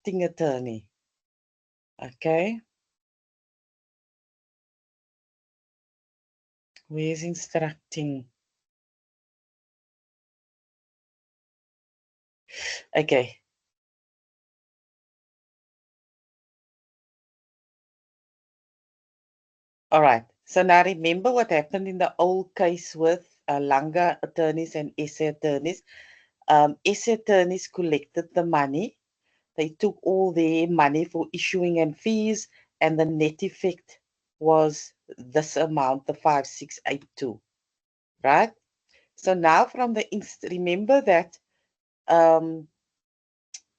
instructing attorney. Okay. Where's instructing? Okay. All right. So now remember what happened in the old case with Langa attorneys and SA attorneys. SA attorneys collected the money. They took all their money for issuing and fees, and the net effect was this amount, the 5682, right? So now from the remember that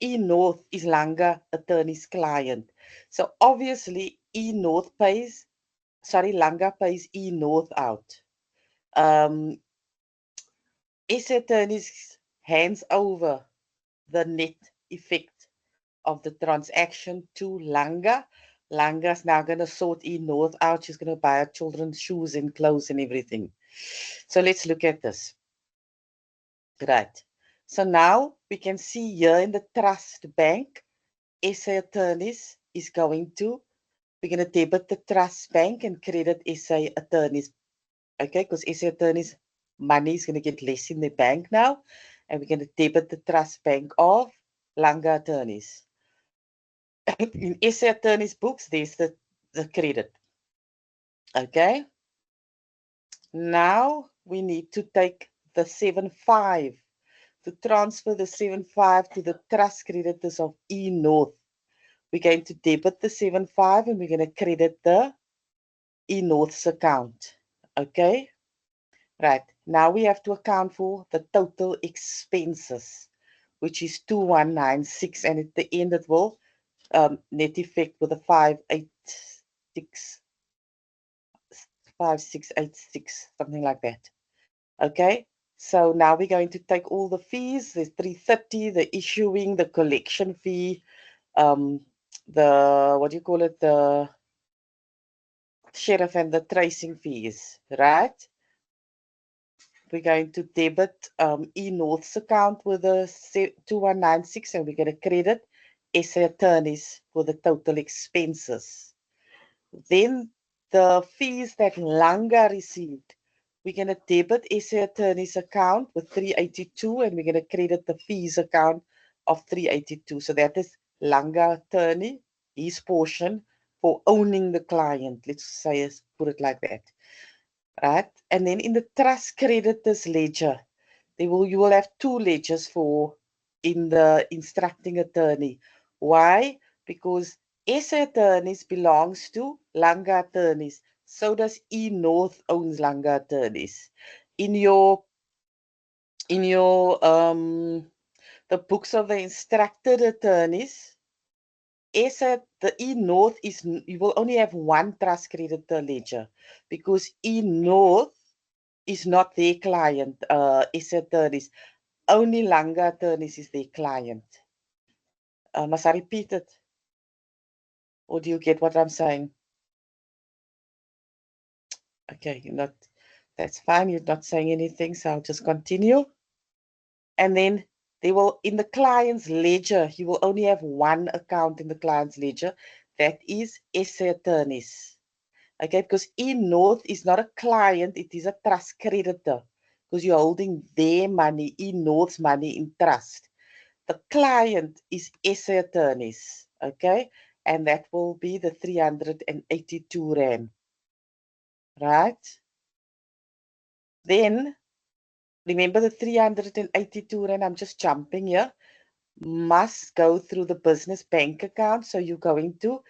E North is Langa attorney's client. So obviously Langa pays E North out. SA attorneys hands over the net effect of the transaction to Langa. Langa's now going to sort E North out. She's going to buy her children's shoes and clothes and everything. So let's look at this. Right. So now we can see here in the trust bank, SA attorneys is going to, we're going to debit the trust bank and credit SA attorneys. Okay, because SA attorneys' money is going to get less in the bank now. And we're going to debit the trust bank of Langa attorneys. In SA attorneys' books, there's the credit. Okay. Now we need to take the 7.5 to transfer the 7.5 to the trust creditors of E North. We're going to debit the 7.5 and we're going to credit the E North's account. Okay. Right. Now we have to account for the total expenses, which is 2196, and at the end it will net effect with a 5686, something like that. Okay. So now we're going to take all the fees. There's 330, the issuing, the collection fee, the what do you call it, the sheriff and the tracing fees, right? We're going to debit E North's account with a 2196, and we're going to credit SA attorneys for the total expenses. Then the fees that Langa received, we're going to debit SA attorney's account with 382, and we're going to credit the fees account of 382. So that is Langa attorney, his portion for owning the client. Let's say, put it like that. Right? And then in the trust creditors ledger, you will have two ledgers for in the instructing attorney. Why? Because SA attorneys belongs to Langa attorneys. So does E North owns Langa attorneys. In your the books of the instructed attorneys, the E North is, you will only have one trust creditor ledger because E North is not their client, SA attorneys. Only Langa attorneys is their client. Must I repeat it? Or do you get what I'm saying? Okay, that's fine. You're not saying anything, so I'll just continue. And then they will, in the client's ledger, you will only have one account in the client's ledger. That is SA attorneys. Okay, because E North is not a client, it is a trust creditor. Because you're holding their money, E North's money in trust. The client is SA attorneys, okay? And that will be the 382 Rand, right? Then, remember the 382 Rand, I'm just jumping here, must go through the business bank account. So you're going to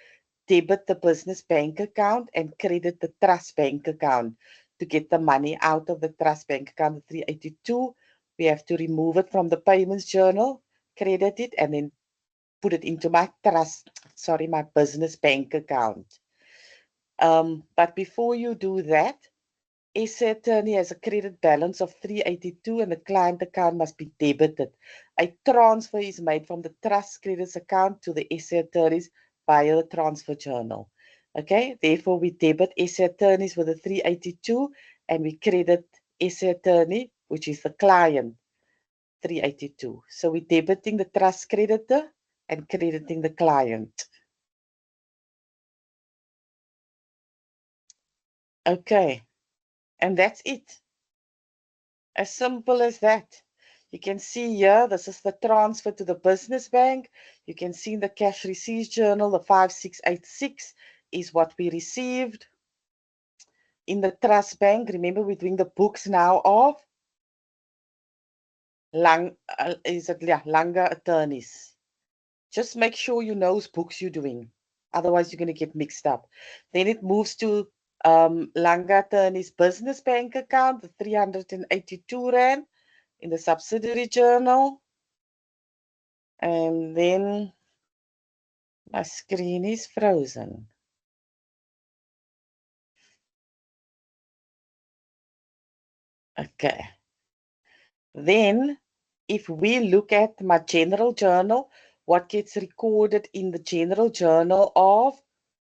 debit the business bank account and credit the trust bank account to get the money out of the trust bank account, the 382. We have to remove it from the payments journal, credit it, and then put it into my my business bank account. But before you do that, SA attorney has a credit balance of 382 and the client account must be debited. A transfer is made from the trust creditors account to the SA attorneys via the transfer journal. Okay, therefore we debit SA attorneys with the 382 and we credit SA attorney, which is the client, 382. So we're debiting the trust creditor and crediting the client. Okay, and that's it. As simple as that. You can see here, this is the transfer to the business bank. You can see in the cash receipts journal, the 5686 is what we received. In the trust bank, remember we're doing the books now of Langa attorneys. Just make sure you know whose books you're doing. Otherwise, you're going to get mixed up. Then it moves to Langa attorney's business bank account, the 382 Rand in the subsidiary journal. And then my screen is frozen. Okay. Then if we look at my general journal, what gets recorded in the general journal of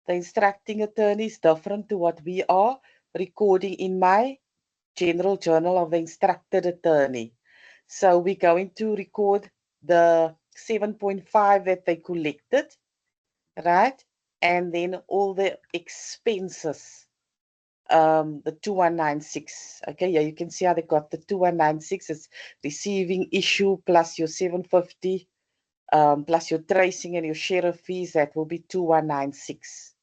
the instructing attorney is different to what we are recording in my general journal of the instructed attorney. So we're going to record the 7.5 that they collected, right? And then all the expenses, the 2196. Okay, yeah, you can see how they got the 2196. It's receiving issue plus your 750, plus your tracing and your share of fees. That will be 2196.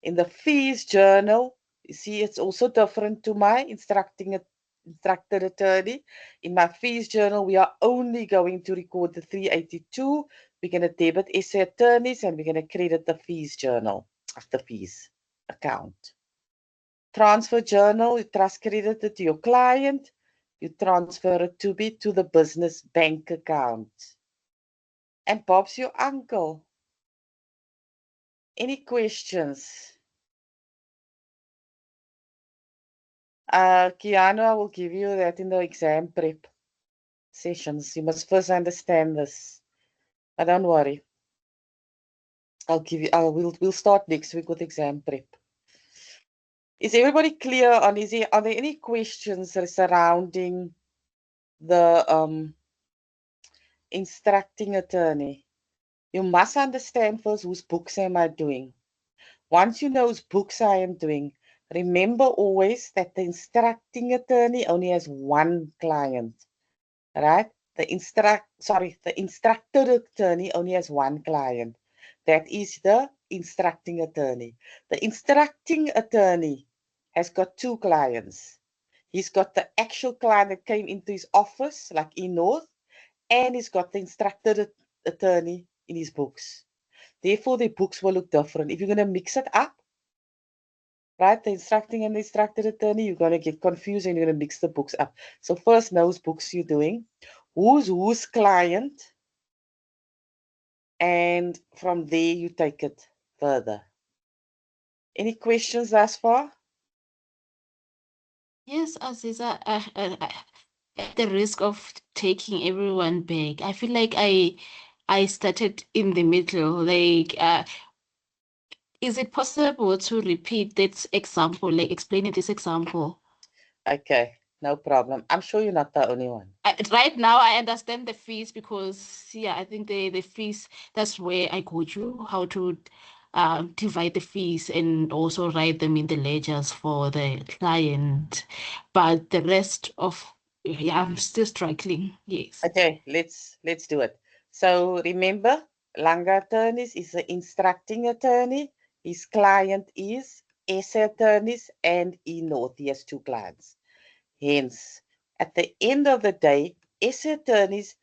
In the fees journal, you see it's also different to my instructed attorney. In my fees journal, we are only going to record the 382. We're going to debit SA attorneys and we're going to credit the fees journal of the fees account. Transfer journal, you trust credit it to your client, you transfer it to the business bank account. And Bob's your uncle. Any questions? Keanu, I will give you that in the exam prep sessions. You must first understand this. But don't worry. We'll start next week with exam prep. Is everybody clear on are there any questions surrounding the instructing attorney? You must understand first whose books am I doing. Once you know whose books I am doing, remember always that the instructing attorney only has one client, right? The instructed attorney only has one client. That is the instructing attorney. The instructing attorney has got two clients. He's got the actual client that came into his office, like eNorth, and he's got the instructed attorney in his books. Therefore, the books will look different. If you're going to mix it up, right, the instructing and the instructed attorney, you're going to get confused and you're going to mix the books up. So first, know whose books you're doing, who's client, and from there you take it further. Any questions thus far? Yes, Aziza, at the risk of taking everyone back, I feel like I started in the middle. Like, is it possible to repeat that example, like explaining this example? Okay, no problem. I'm sure you're not the only one. Right now, I understand the fees because, yeah, I think the fees, that's where I got you how to divide the fees and also write them in the ledgers for the client. But the rest of, yeah, I'm still struggling. Yes. Okay, let's do it. So remember, Langa attorneys is the instructing attorney. His client is SA attorneys and eNorth. He has two clients. Hence, at the end of the day, SA attorneys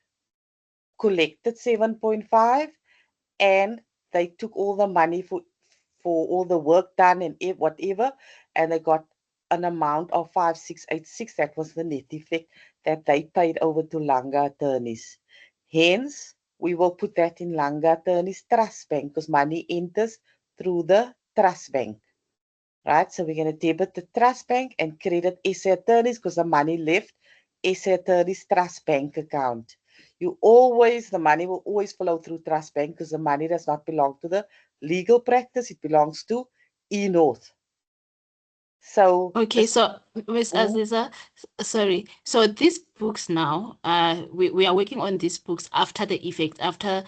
collected 7.5 and they took all the money for all the work done and whatever, and they got an amount of 5686. That was the net effect that they paid over to Langa attorneys. Hence, we will put that in Langa attorneys trust bank because money enters through the trust bank. Right, so we're going to debit the trust bank and credit SA attorneys because the money left SA attorneys trust bank account. The money will always flow through trust bank because the money does not belong to the legal practice, it belongs to eNorth. So Okay, so Miss Aziza, sorry. So these books now, we are working on these books after the effect, after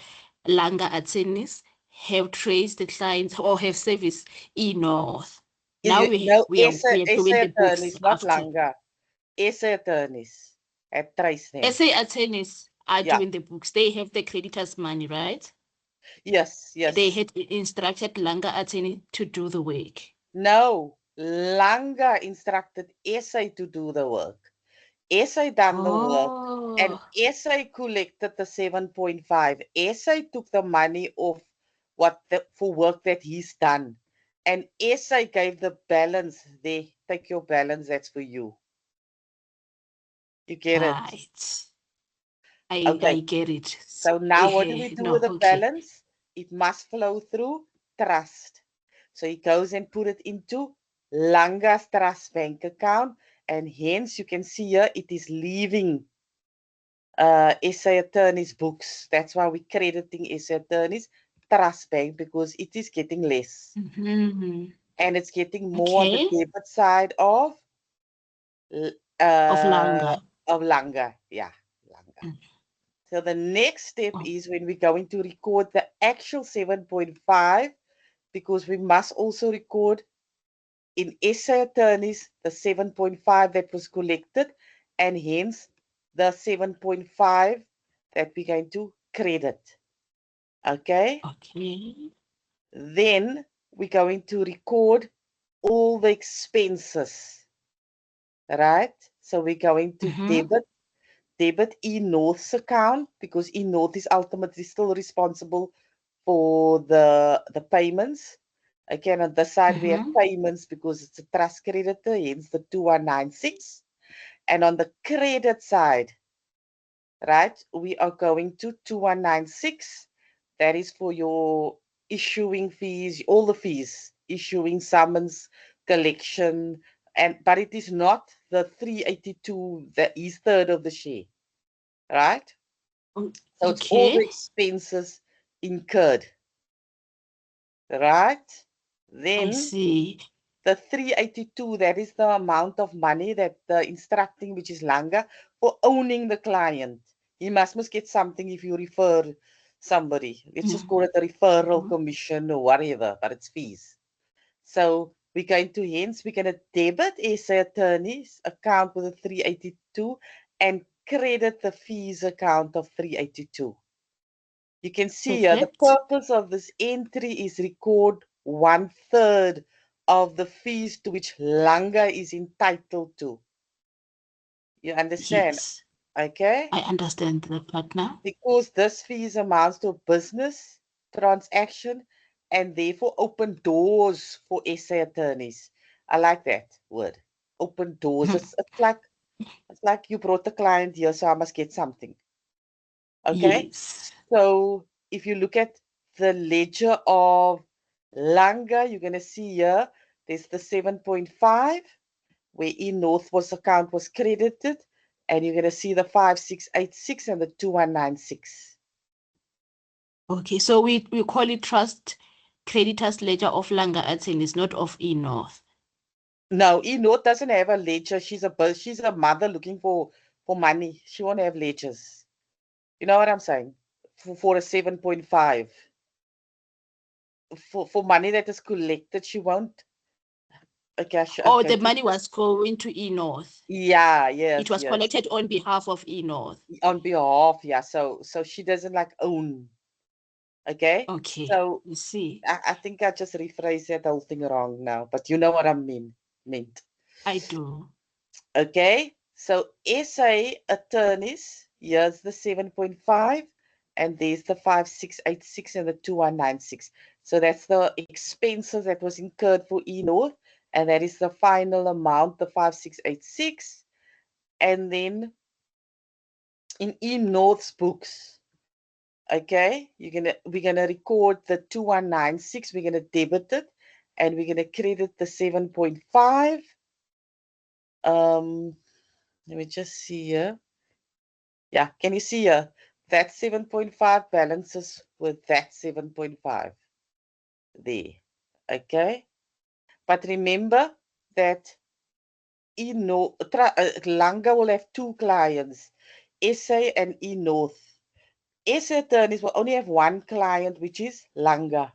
Langa attorneys have traced the clients or have serviced eNorth. Now No, we are doing SA the books attorneys, not after. Langa. SA attorneys have traced them. SA attorneys are Yeah. doing the books. They have the creditors' money, right? Yes, yes. They had instructed Langa attorney to do the work. No, Langa instructed SA to do the work. SA done the work, and SA collected the 7.5. SA took the money off for work that he's done, and SA gave the balance. There, take your balance. That's for you. You get Right. it? I get it. So now what do we do with the okay. balance? It must flow through trust. So he goes and put it into Langa's trust bank account, and hence you can see here it is leaving SA attorneys books. That's why we're crediting SA attorneys trust bank, because it is getting less. And it's getting more on the debit side of Langa. Of Langa. Yeah, Langa. So the next step is when we're going to record the actual 7.5, because we must also record in SA attorneys the 7.5 that was collected, and hence the 7.5 that we're going to credit. Okay? Okay. Then we're going to record all the expenses. Right? So we're going to debit eNorth's account, because eNorth is ultimately still responsible for the payments. Again, on this side, we have payments because it's a trust creditor, hence the 2196. And on the credit side, right, we are going to 2196. That is for your issuing fees, all the fees, issuing summons, collection, but it is not the 382 that is third of the share, right? So it's all the expenses incurred, right? Then I see. The 382, that is the amount of money that the instructing, which is Langa, for owning the client. He must get something if you refer somebody. Let's just call it a referral commission or whatever, but it's fees. So we're going to, hence, we're going to debit SA attorney's account with a 382 and credit the fees account of 382. You can see here, the purpose of this entry is record 1/3 of the fees to which Langa is entitled to. You understand? Yes. Okay? I understand the part now. Because this fees amounts to a business transaction and therefore open doors for SA attorneys. I like that word. Open doors. It's like you brought the client here, so I must get something. Okay? Yes. So if you look at the ledger of Langa, you're going to see here, there's the 7.5, where eNorth account was credited, and you're going to see the 5686 and the 2196. Okay, so we call it trust creditors ledger of Langa attorneys, not of eNorth. No, eNorth doesn't have a ledger. She's a mother looking for money. She won't have ledgers. You know what I'm saying? For a 7.5. For money that is collected, she won't. Okay, The money was going to eNorth. Yeah, yes. It was collected on behalf of eNorth. On behalf, yeah. So she doesn't like own. Okay. Okay. So you see. I think I just rephrased that whole thing wrong now, but you know what I meant. I do. Okay. So SA attorneys, here's the 7.5, and there's the 5686 and the 2196. So that's the expenses that was incurred for eNorth, and that is the final amount, the 5686. And then in eNorth's books, okay, we're gonna record the 2196, we're gonna debit it, and we're gonna credit the 7.5. Let me just see here. Yeah, can you see here? That 7.5 balances with that 7.5 there. Okay. But remember that Langa will have two clients, SA and eNorth. SA attorneys will only have one client, which is Langa.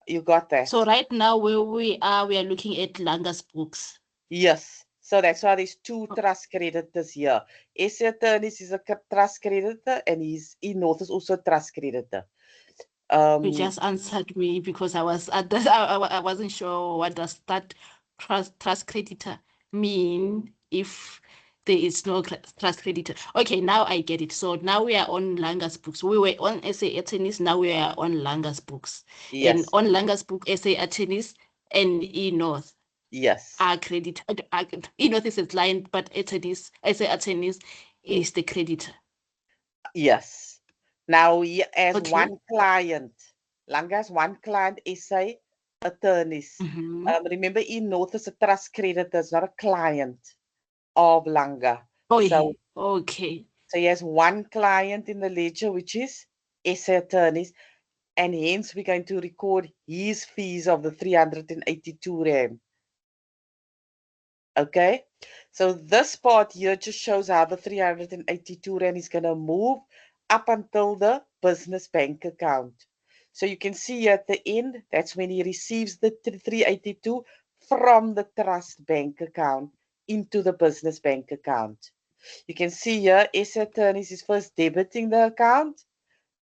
You got that? So right now where we are looking at Langa's books. Yes. So that's why there's two Oh. trust creditors here. SA attorneys is a trust creditor, and eNorth is also a trust creditor. You just answered me because I wasn't sure what does that trust creditor mean if there is no trust creditor. Okay, now I get it. So now we are on Langa's books. We were on SA attorneys, now we are on Langa's books. And Yes. on Langa's book, SA attorneys and eNorth Yes. are creditor. eNorth is a client, but attorneys, SA attorneys is the creditor. Yes. Now he has Okay. one client. Langa has one client, SA attorneys. Remember, eNorth is a trust creditor, it's not a client of Langa. Oh, So, yeah. Okay. so he has one client in the ledger, which is SA attorneys, and hence we're going to record his fees of the 382 Rand. Okay, so this part here just shows how the 382 Rand is going to move up until the business bank account. So you can see at the end, that's when he receives the 382 from the trust bank account into the business bank account. You can see here, SA attorneys is first debiting the account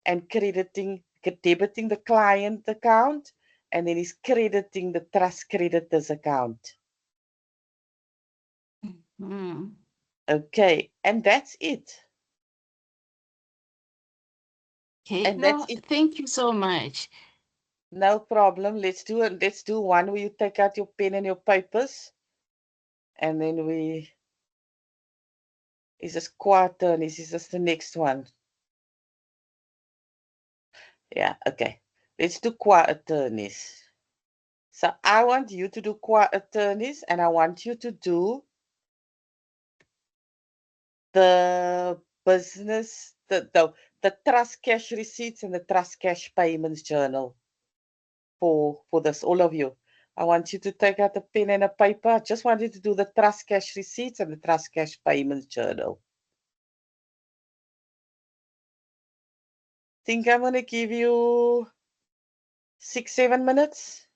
and debiting the client account, and then he's crediting the trust creditors account. Okay, and that's it. Okay, And that's no, it. thank you so much. No problem. Let's do one where you take out your pen and your papers, and then is this quarter, and is this the next one? Yeah, okay. Let's do attorneys. So I want you to do attorneys, and I want you to do the business, the trust cash receipts and the trust cash payments journal for this, all of you. I want you to take out a pen and a paper. I just want you to do the trust cash receipts and the trust cash payments journal. Think I'm going to give you 6-7 minutes.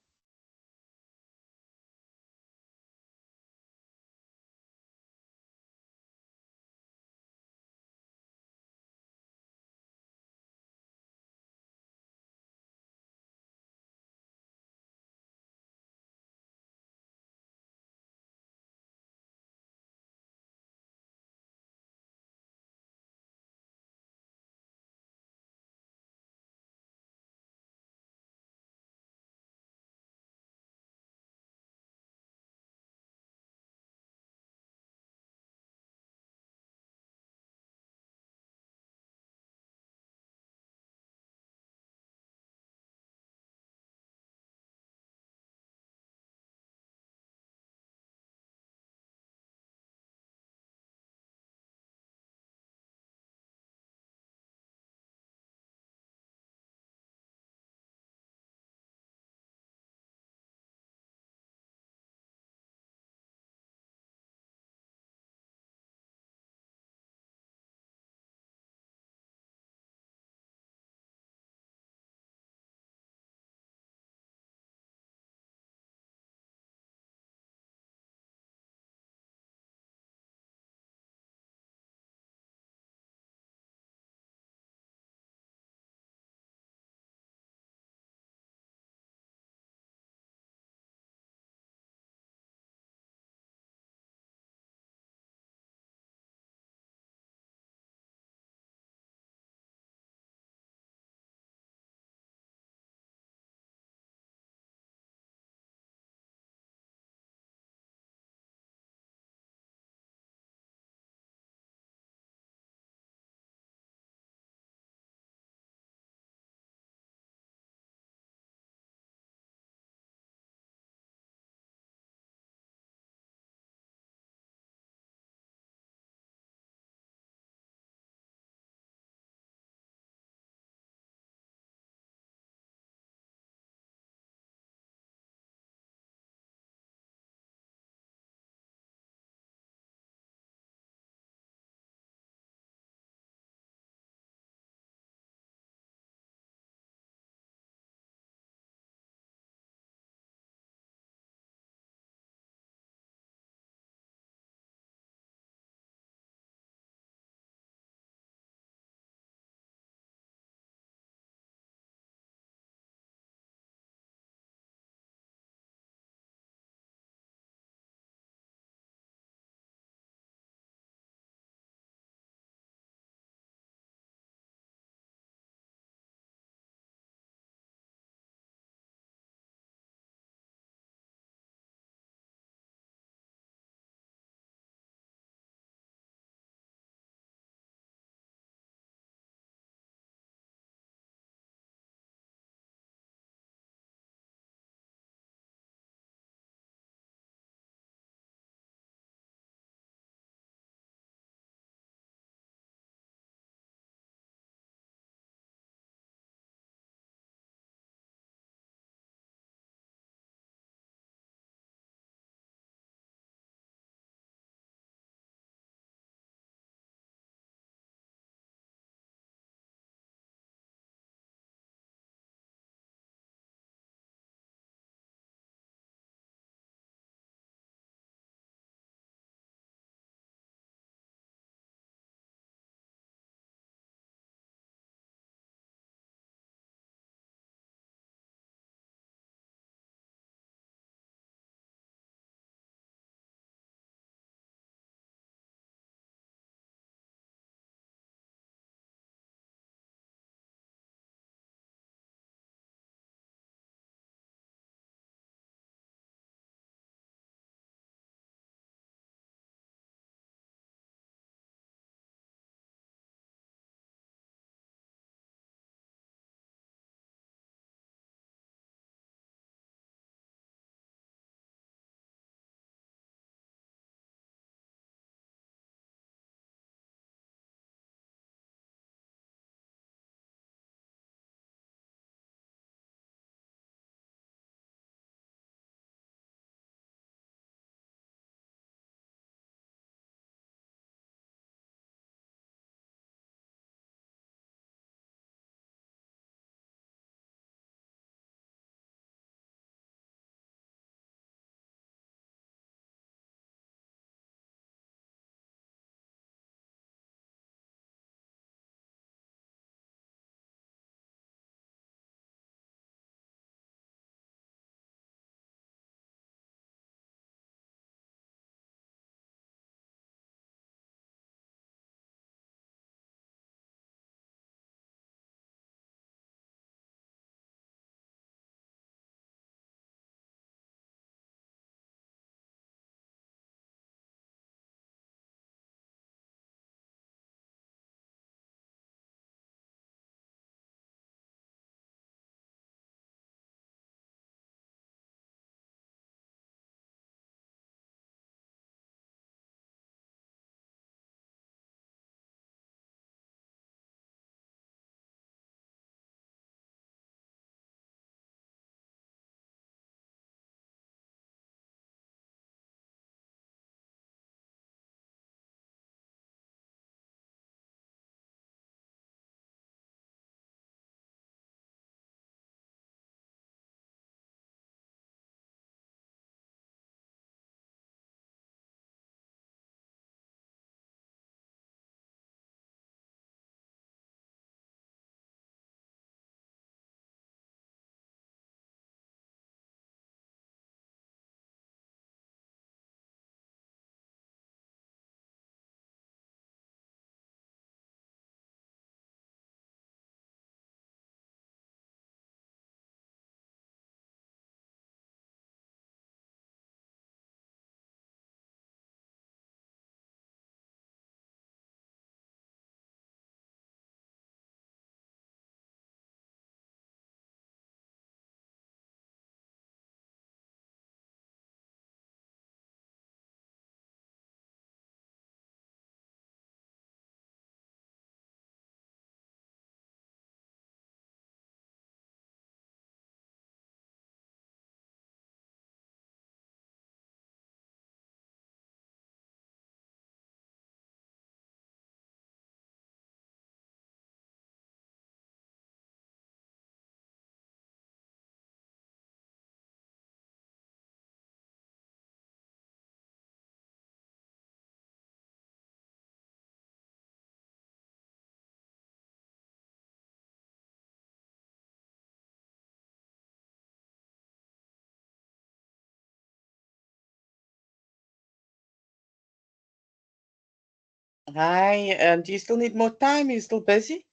Hi, do you still need more time? You still busy?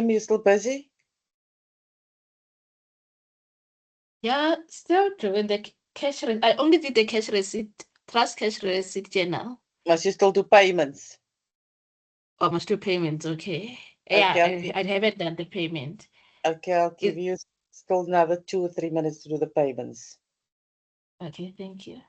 You still busy? Yeah, still doing the cash. I only did the cash receipt, trust cash receipt journal. Must you still do payments? Almost two payments. Okay. Okay, Yeah, I haven't done the payment. I'll give It, you still another 2 or 3 minutes to do the payments. okay, thank you.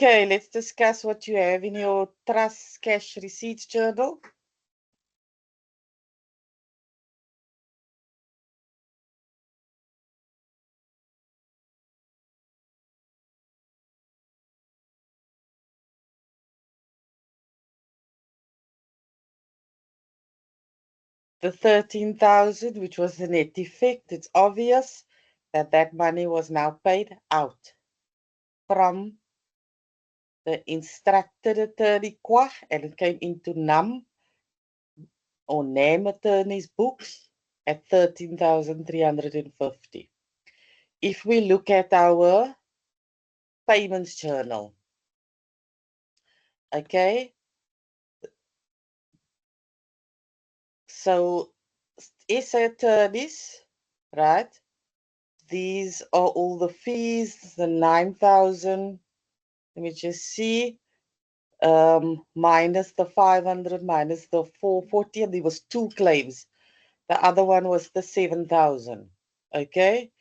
Okay, let's discuss what you have in your trust cash receipts journal. The 13,000, which was the net effect, it's obvious that that money was now paid out from the instructed attorney Kwa, and it came into NAM or name attorney's books at 13,350. If we look at our payments journal, okay, so SA attorneys, right? These are all the fees, the 9,000. Let me just see. Minus the 500, minus the 440, and there was two claims. The other one was the 7,000. Okay,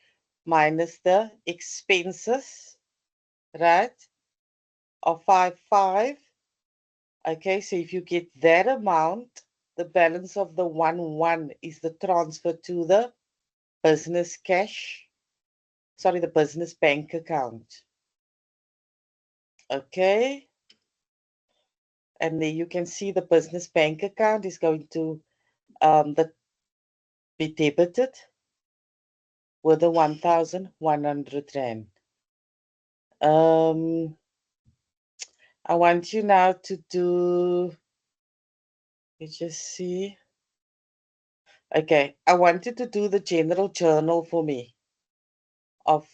minus the expenses, right, of 5,500. Okay, so if you get that amount, the balance of the 1,100 is the transfer to the business cash, sorry, the business bank account. Okay, and there you can see the business bank account is going to be debited with the 1,100 Rand. I want you now to do, let's just see. Okay, I want you to do the general journal for me of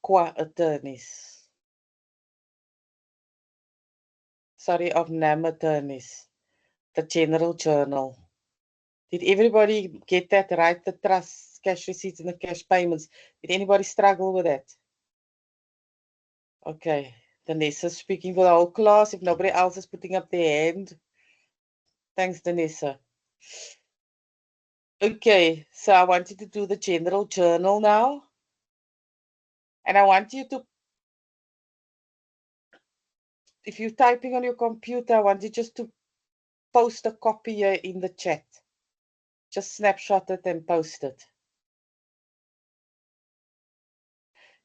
Kwa attorneys. Sorry, of NAM attorneys. The general journal. Did everybody get that right? The trust, cash receipts, and the cash payments. Did anybody struggle with that? Okay, Danessa speaking for the whole class. If nobody else is putting up their hand. Thanks, Danessa. Okay, so I want you to do the general journal now. And I want you to, if you're typing on your computer, I want you just to post a copy here in the chat. Just snapshot it and post it.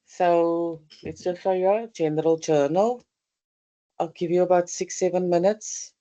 So let's just show you a general journal. I'll give you about 6-7 minutes.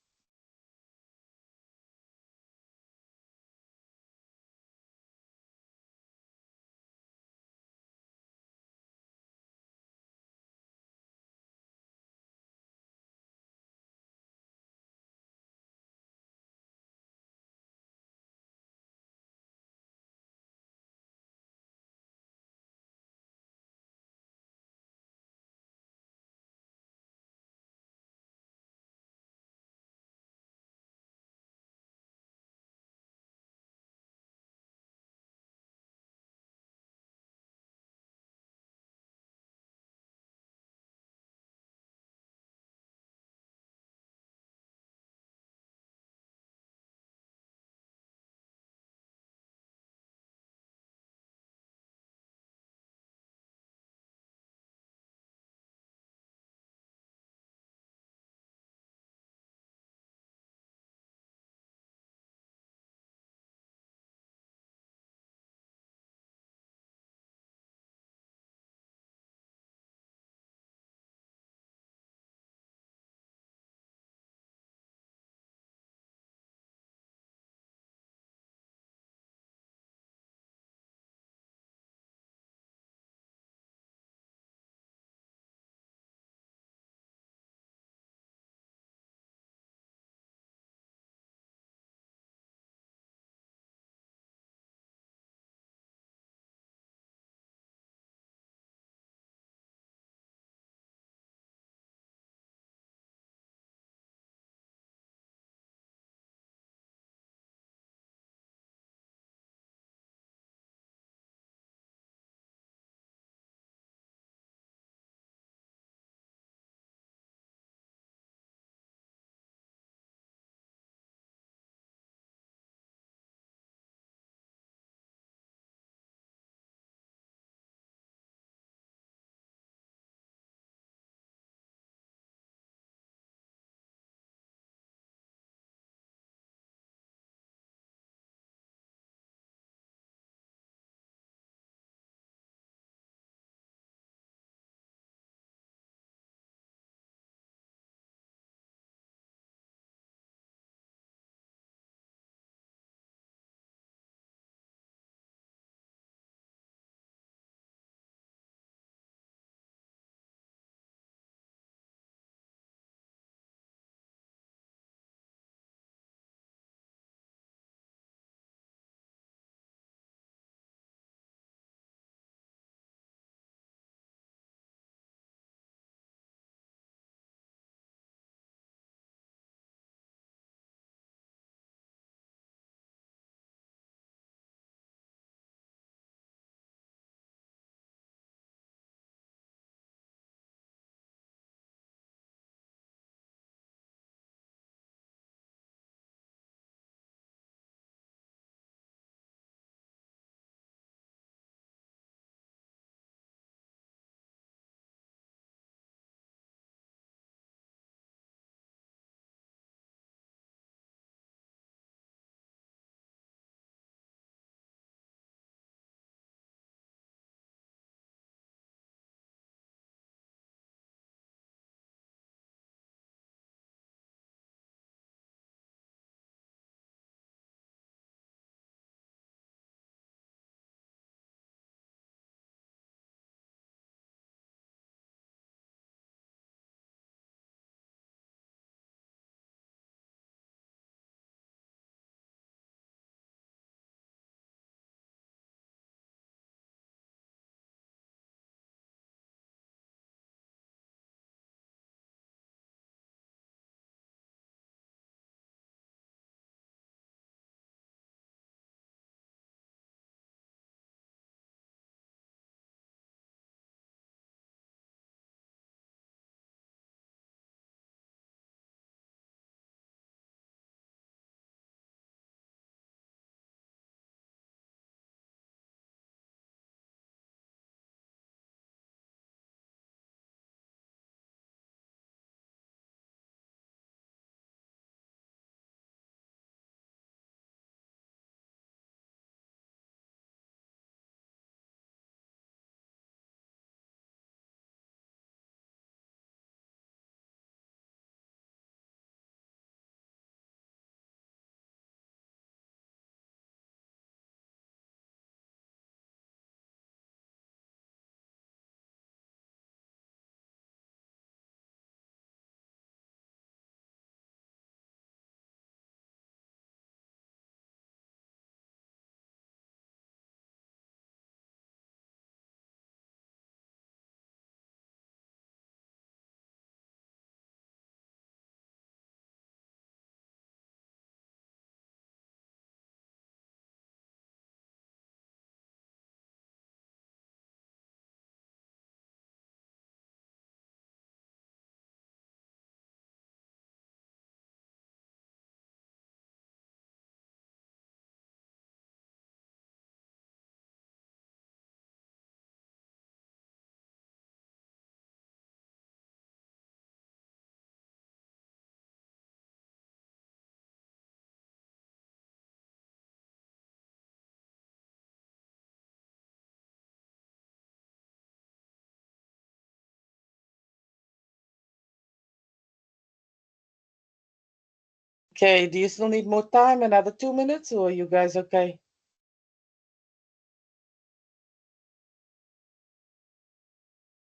Okay, do you still need more time? Another 2 minutes, or are you guys okay?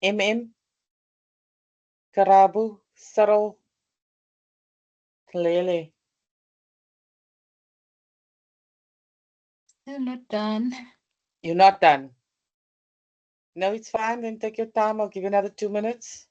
MM, Karabu, Cyril, Lele. Still not done. You're not done. No, it's fine. Then take your time. I'll give you another 2 minutes.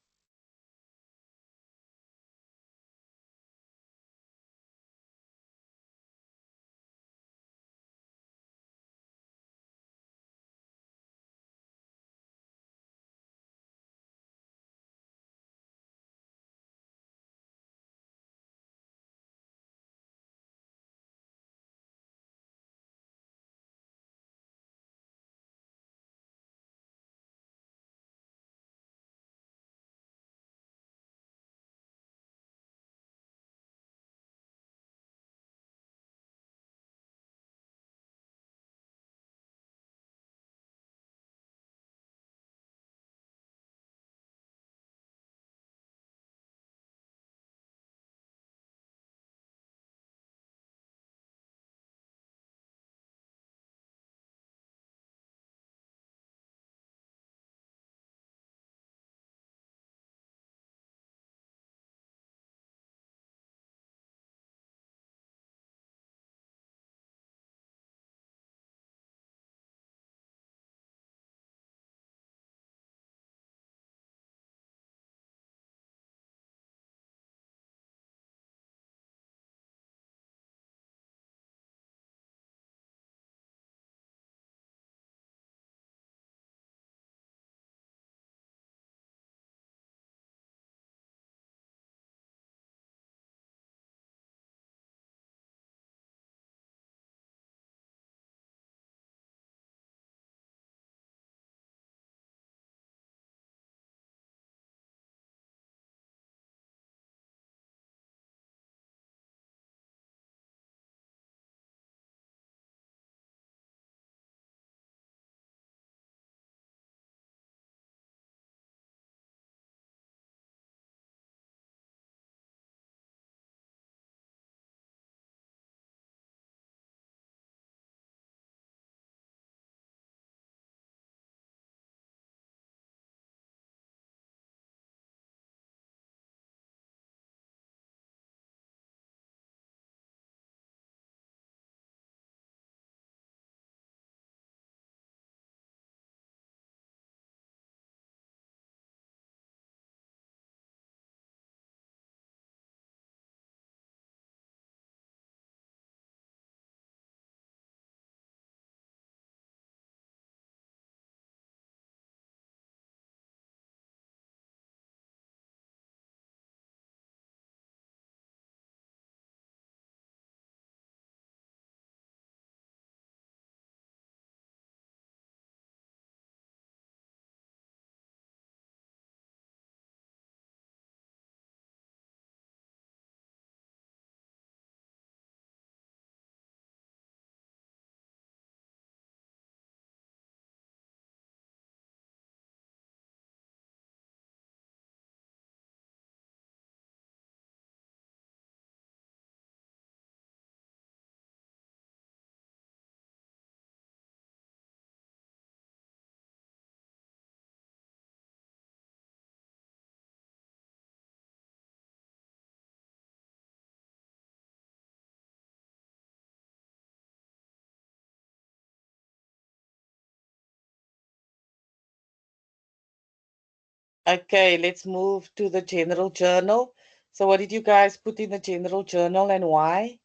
Okay, let's move to the general journal. So what did you guys put in the general journal and why?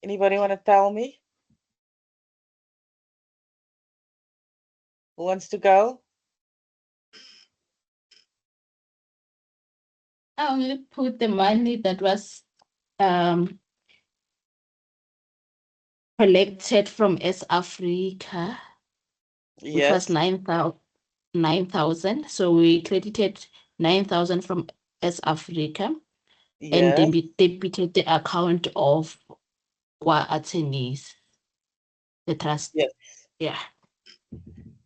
Anybody want to tell me? Who wants to go? I only put the money that was collected from S Africa, which was Yes, 9,000. So we credited 9,000 from S Africa and yes, debited the account of our attorneys, the trust. yes. Yeah.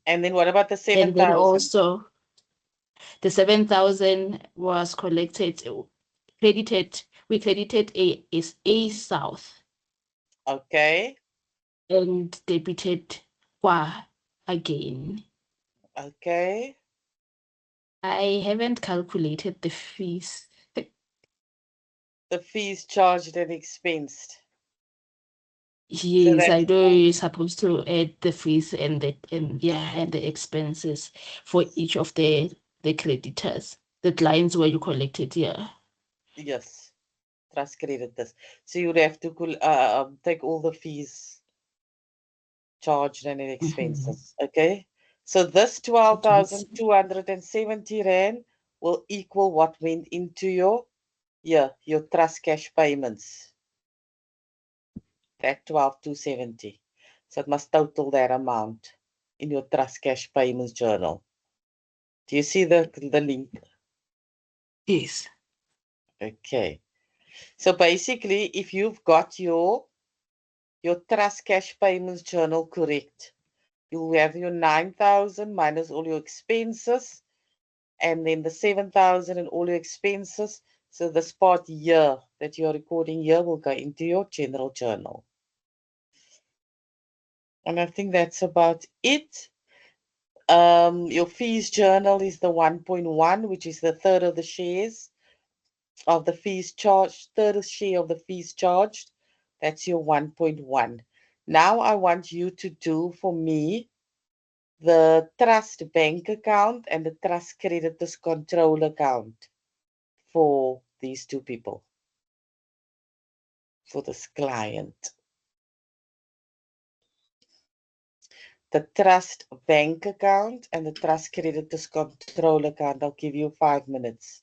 And then what about the And then 7,000? also the 7,000 was collected we credited A South Okay. and debited Kwa again. Okay. I haven't calculated the fees. The fees charged and expensed. So Yes, I that's know you're supposed to add the fees and the expenses for each of the creditors, the clients where you collected, yeah. yes. Trust creditors. So you'd have to take all the fees charged and Mhm. expenses. Okay. So this Yes. 12,270 Rand will equal what went into your trust cash payments. That 12,270. So it must total that amount in your trust cash payments journal. Do you see the link? Yes. Okay. So basically, if you've got your trust cash payments journal correct, you'll have your 9,000 minus all your expenses, and then the 7,000 and all your expenses. So this part here that you're recording here will go into your general journal. And I think that's about it. Your fees journal is the 1.1, which is the third of the shares of the fees charged, third share of the fees charged. That's your 1.1. Now I want you to do for me the trust bank account and the trust creditors control account for these two people, for this client. The trust bank account and the trust creditors control account. I'll give you 5 minutes.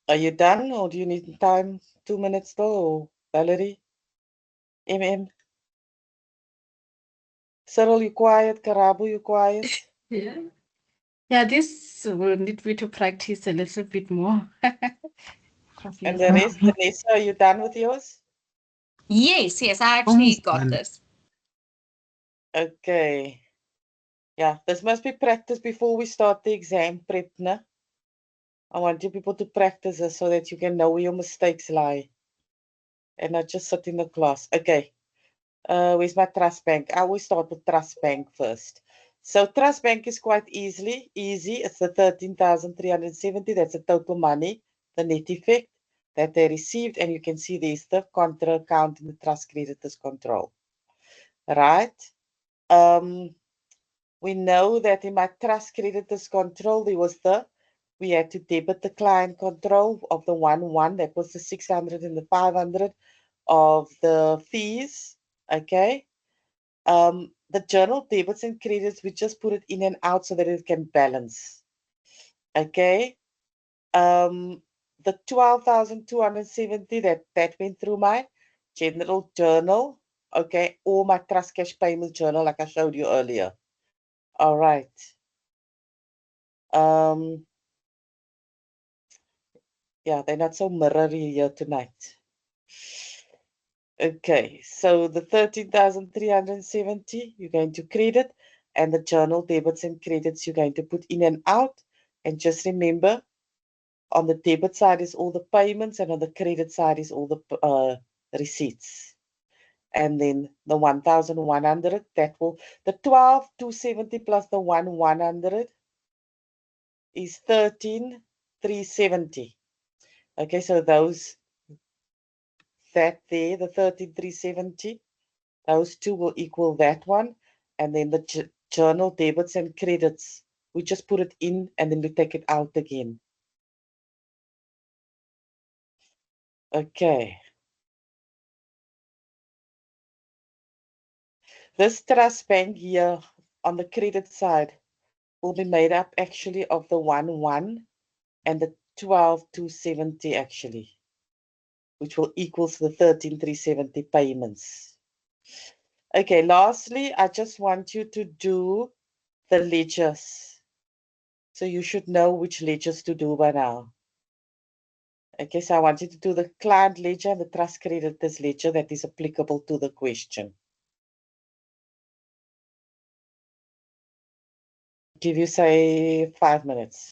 Are you done or do you need time? 2 minutes still, or Valerie? MM? Cyril, you quiet? Karabu, you quiet? Yeah. Yeah, this will need me to practice a little bit more. And the rest, Vanessa, are you done with yours? Yes, I actually got this. Okay. Yeah, this must be practiced before we start the exam prep, na? I want you people to practice this so that you can know where your mistakes lie and not just sit in the class. Okay. Where's my trust bank? I always start with trust bank first. So trust bank is quite easy. It's the 13,370. That's the total money, the net effect that they received. And you can see there's the contra account in the trust creditors control. Right? We know that in my trust creditors control, we had to debit the client control of the 1 that was the 600 and the 500 of the fees. Okay. The journal debits and credits, we just put it in and out so that it can balance. Okay. The 12,270 that went through my general journal. Okay. Or my trust cash payment journal, like I showed you earlier. All right. Yeah, they're not so mirrory here tonight. Okay, so the 13,370 you're going to credit, and the journal debits and credits you're going to put in and out. And just remember, on the debit side is all the payments, and on the credit side is all the receipts. And then the 1,100, the 12,270 plus the 1,100 is 13,370. Okay, so that there, the 13,370, those two will equal that one. And then the journal debits and credits, we just put it in and then we take it out again. Okay. This trust bank here on the credit side will be made up actually of the 1 and the 12,270 actually, which will equal to the 13,370 payments. Okay, lastly, I just want you to do the ledgers. So you should know which ledgers to do by now. Okay, so I want you to do the client ledger and the trust creditors ledger that is applicable to the question. Give you, say, 5 minutes.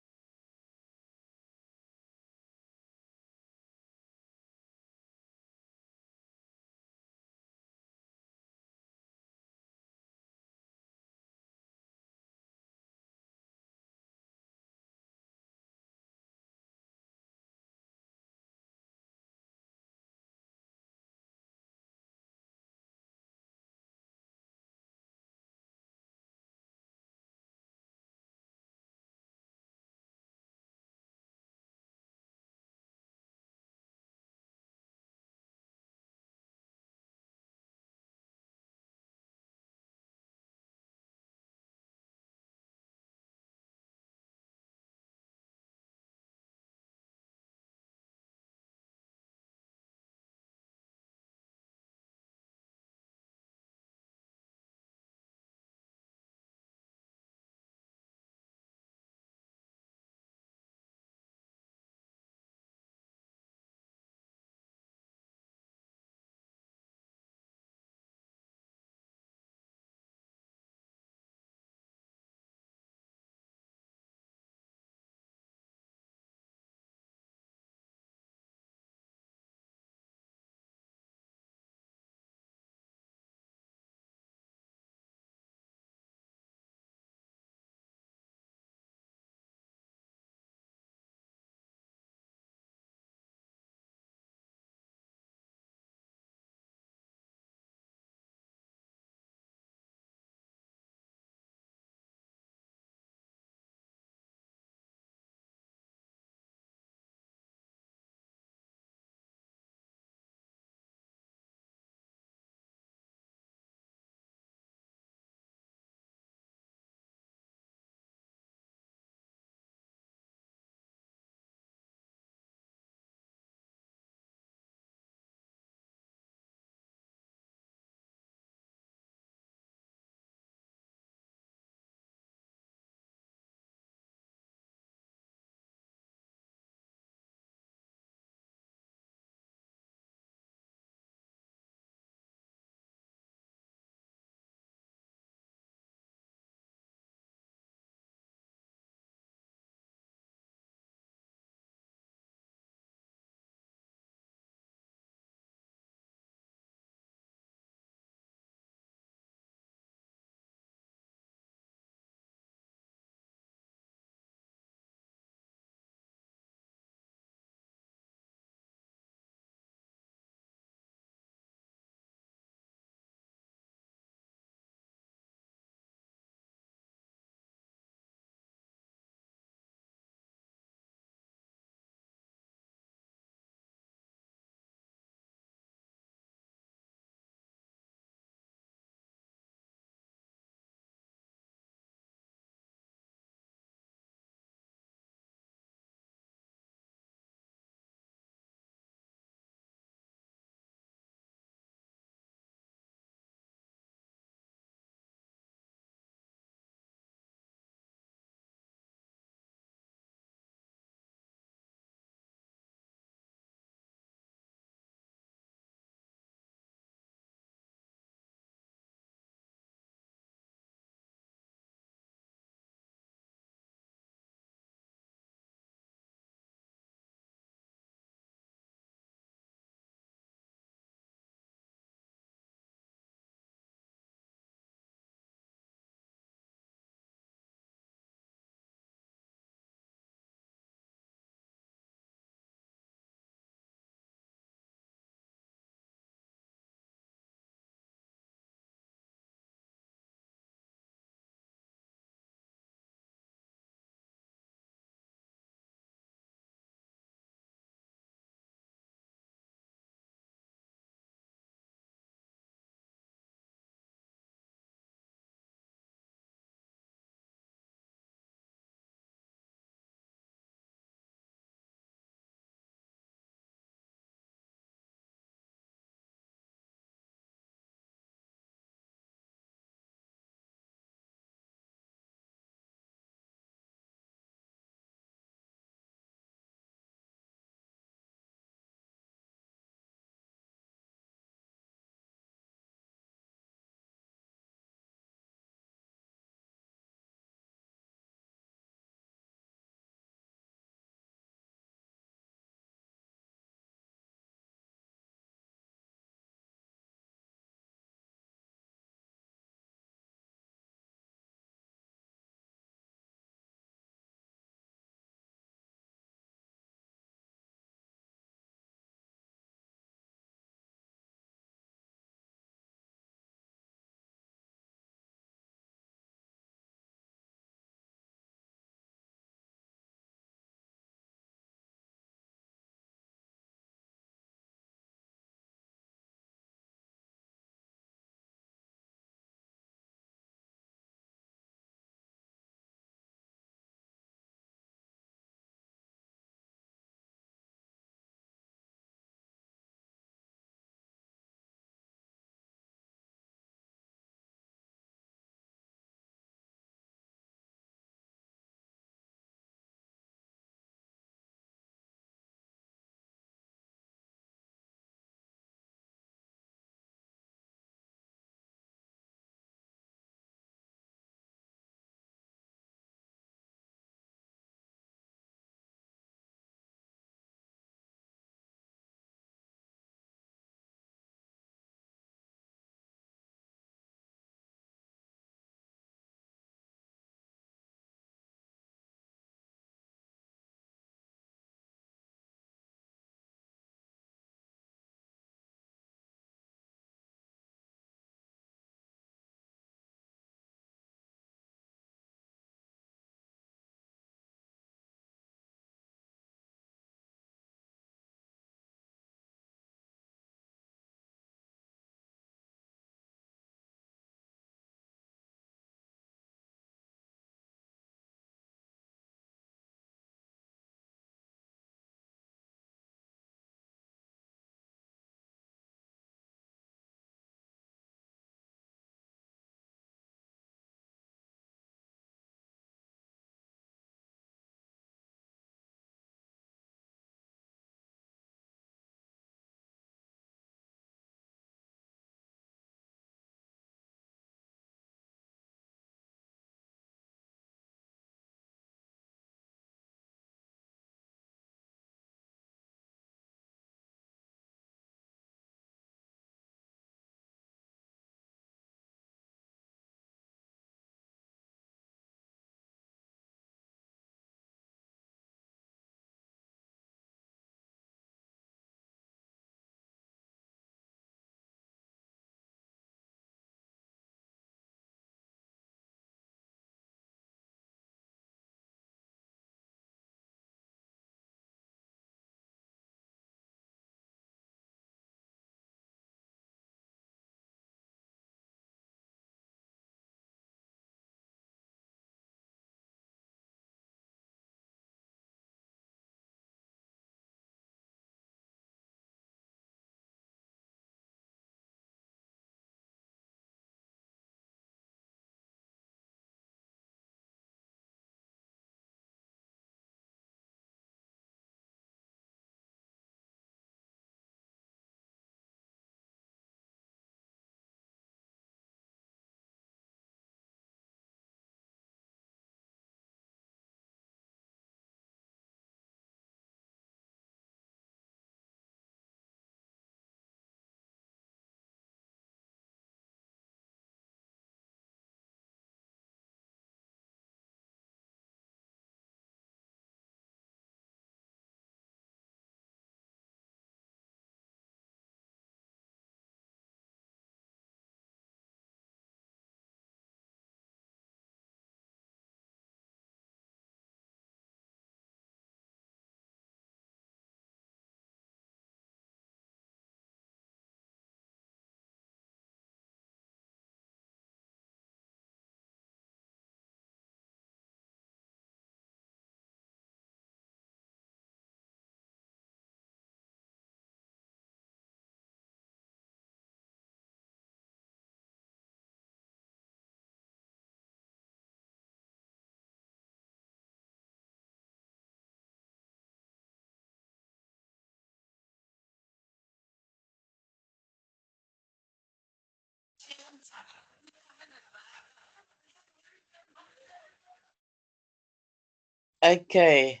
Okay.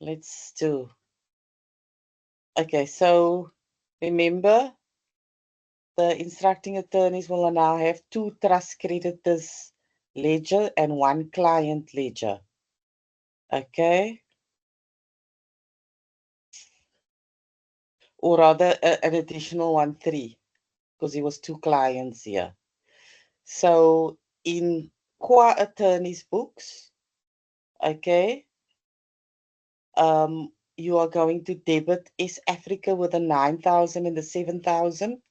Let's do. Okay, so remember, the instructing attorneys will now have 2 trust creditors ledger and 1 client ledger. Okay. Or rather, an additional 1, 3, because it was 2 clients here. So in qua attorney's books, okay, you are going to debit East Africa with the 9,000 and the 7,000,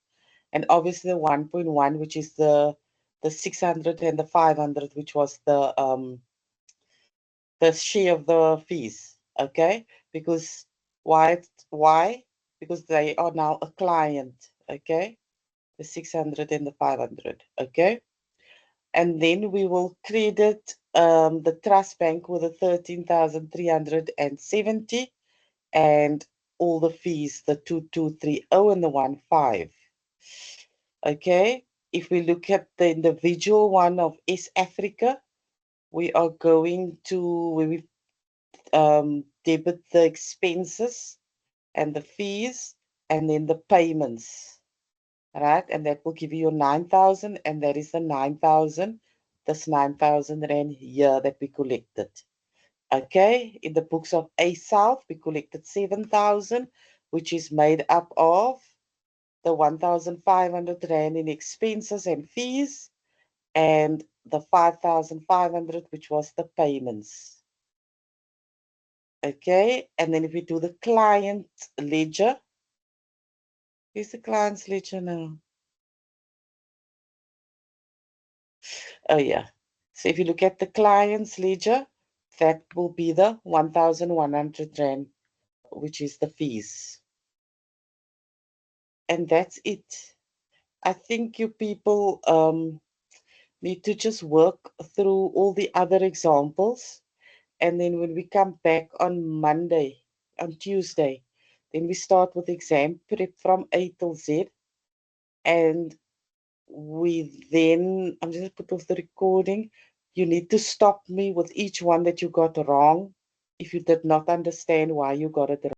and obviously the 1.1, which is the 600 and the 500, which was the share of the fees. Okay, because why? Because they are now a client. Okay, the 600 and the 500. Okay, and then we will credit the trust bank with the 13,370 and all the fees, the 2230 and the 15. Okay, if we look at the individual one of East Africa, we are going to debit the expenses and the fees and then the payments, right? And that will give you your 9,000, and that is the 9,000. This 9,000 rand here that we collected. Okay, in the books of A South, we collected 7,000, which is made up of the 1,500 rand in expenses and fees, and the 5,500, which was the payments. Okay, and then if we do the client ledger, here's the client's ledger now. Oh yeah, so if you look at the client's ledger, that will be the 1,100 rand, which is the fees. And that's it. I think you people need to just work through all the other examples. And then when we come back on Monday, on Tuesday, then we start with exam prep from A till Z. And we then, I'm just going to put off the recording. You need to stop me with each one that you got wrong if you did not understand why you got it wrong.